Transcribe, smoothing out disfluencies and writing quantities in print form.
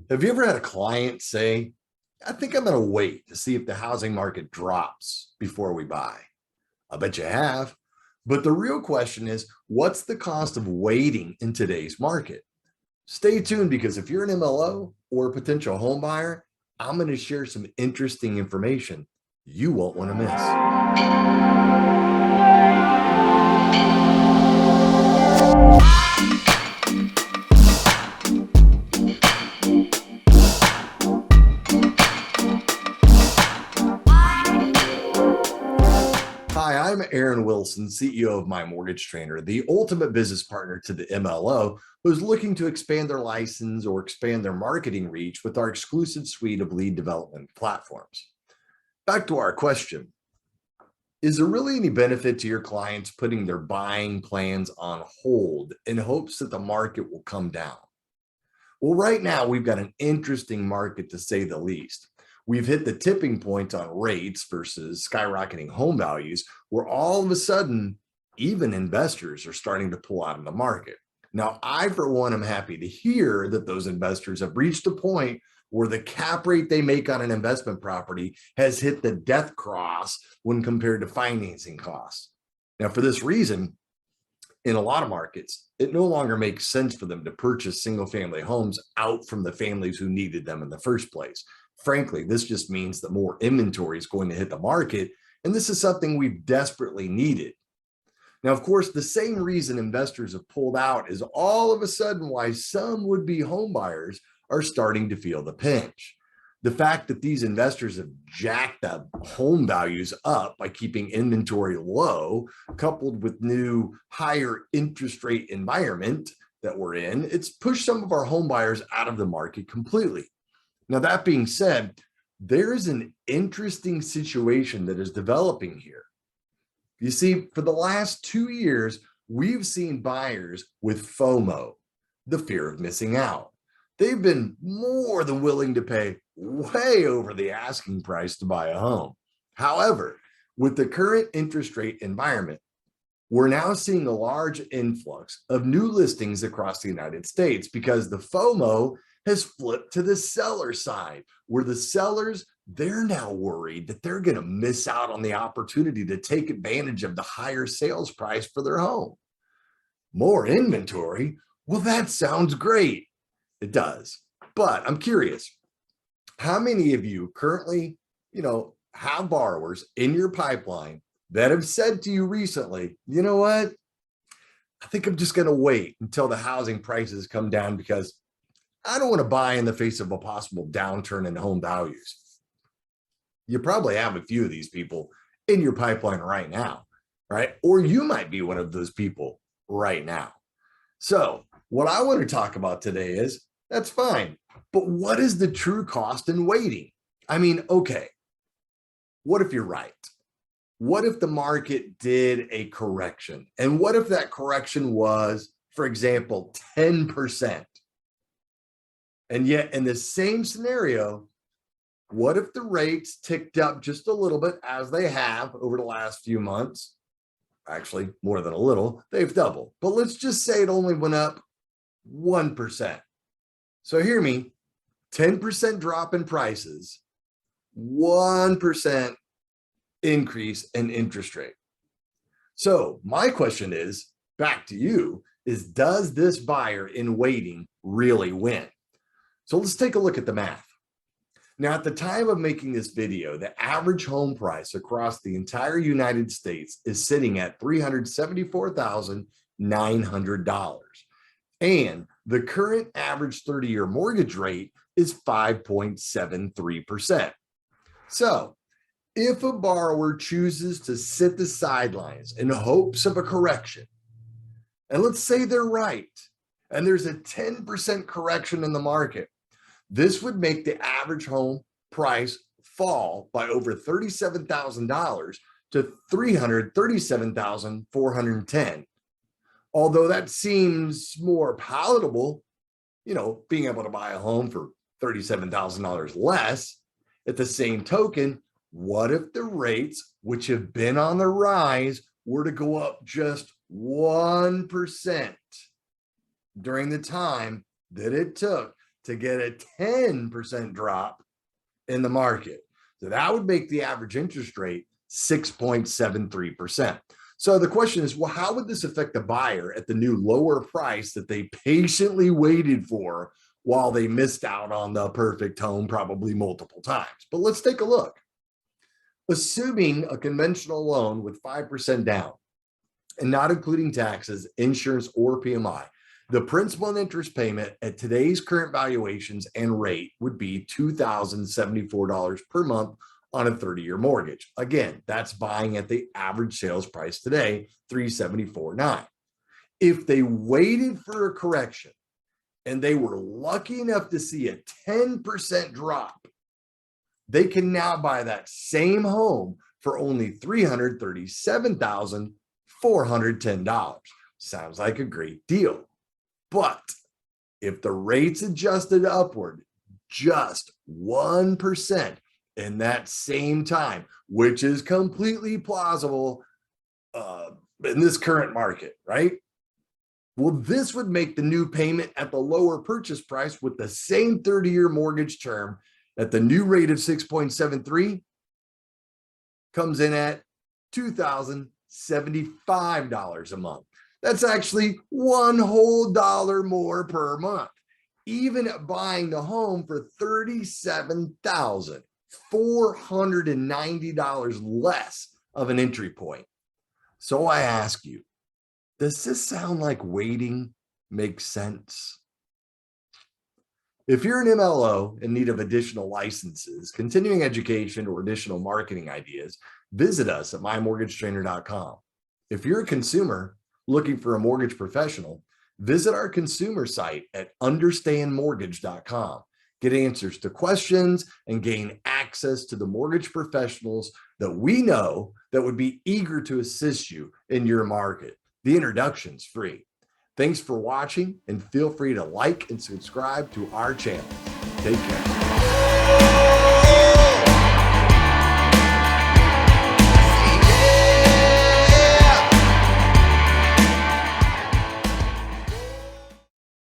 Have you ever had a client say, I think I'm going to wait to see if the housing market drops before we buy? I bet you have. But the real question is, what's the cost of waiting in today's market? Stay tuned because if you're an MLO or a potential home buyer, I'm going to share some interesting information you won't want to miss. Hi, I'm Aaron Wilson, CEO of My Mortgage Trainer, the ultimate business partner to the MLO who's looking to expand their license or expand their marketing reach with our exclusive suite of lead development platforms. Back to our question. Is there really any benefit to your clients putting their buying plans on hold in hopes that the market will come down? Well, right now we've got an interesting market to say the least. We've hit the tipping point on rates versus skyrocketing home values, where all of a sudden, even investors are starting to pull out of the market. Now, I, for one, am happy to hear that those investors have reached a point where the cap rate they make on an investment property has hit the death cross when compared to financing costs. Now, for this reason, in a lot of markets, it no longer makes sense for them to purchase single-family homes out from the families who needed them in the first place. Frankly, this just means that more inventory is going to hit the market, and this is something we've desperately needed. Now, of course, the same reason investors have pulled out is all of a sudden why some would-be home buyers are starting to feel the pinch. The fact that these investors have jacked the home values up by keeping inventory low, coupled with new higher interest rate environment that we're in, it's pushed some of our home buyers out of the market completely. Now, that being said, there is an interesting situation that is developing here. You see, for the last 2 years, we've seen buyers with FOMO, the fear of missing out. They've been more than willing to pay way over the asking price to buy a home. However, with the current interest rate environment, we're now seeing a large influx of new listings across the United States because the FOMO has flipped to the seller side, where the sellers, they're now worried that they're going to miss out on the opportunity to take advantage of the higher sales price for their home. More inventory? Well, that sounds great. It does. But I'm curious, how many of you currently, have borrowers in your pipeline that have said to you recently, you know what? I think I'm just going to wait until the housing prices come down because I don't want to buy in the face of a possible downturn in home values. You probably have a few of these people in your pipeline right now, right? Or you might be one of those people right now. So what I want to talk about today is, that's fine, but what is the true cost in waiting? I mean, okay, what if you're right? What if the market did a correction? And what if that correction was, for example, 10%? And yet in the same scenario, what if the rates ticked up just a little bit, as they have over the last few months? Actually, more than a little, they've doubled. But let's just say it only went up 1%. So hear me, 10% drop in prices, 1% increase in interest rate. So my question is, back to you, is does this buyer in waiting really win? So let's take a look at the math. Now, at the time of making this video, the average home price across the entire United States is sitting at $374,900. And the current average 30-year mortgage rate is 5.73%. So if a borrower chooses to sit the sidelines in hopes of a correction, and let's say they're right, and there's a 10% correction in the market, this would make the average home price fall by over $37,000 to $337,410. Although that seems more palatable, being able to buy a home for $37,000 less. At the same token, what if the rates, which have been on the rise, were to go up just 1% during the time that it took to get a 10% drop in the market. So that would make the average interest rate 6.73%. So the question is, well, how would this affect the buyer at the new lower price that they patiently waited for while they missed out on the perfect home probably multiple times? But let's take a look. Assuming a conventional loan with 5% down and not including taxes, insurance, or PMI, the principal and interest payment at today's current valuations and rate would be $2,074 per month on a 30-year mortgage. Again, that's buying at the average sales price today, $374,900. If they waited for a correction and they were lucky enough to see a 10% drop, they can now buy that same home for only $337,410. Sounds like a great deal. But if the rates adjusted upward just 1% in that same time, which is completely plausible in this current market, right? Well, this would make the new payment at the lower purchase price with the same 30-year mortgage term at the new rate of 6.73 comes in at $2,075 a month. That's actually one whole dollar more per month, even at buying the home for $37,490 less of an entry point. So I ask you, does this sound like waiting makes sense? If you're an MLO in need of additional licenses, continuing education, or additional marketing ideas, visit us at mymortgagetrainer.com. If you're a consumer looking for a mortgage professional, visit our consumer site at understandmortgage.com. Get answers to questions and gain access to the mortgage professionals that we know that would be eager to assist you in your market. The introduction's free. Thanks for watching, and feel free to like and subscribe to our channel. Take care.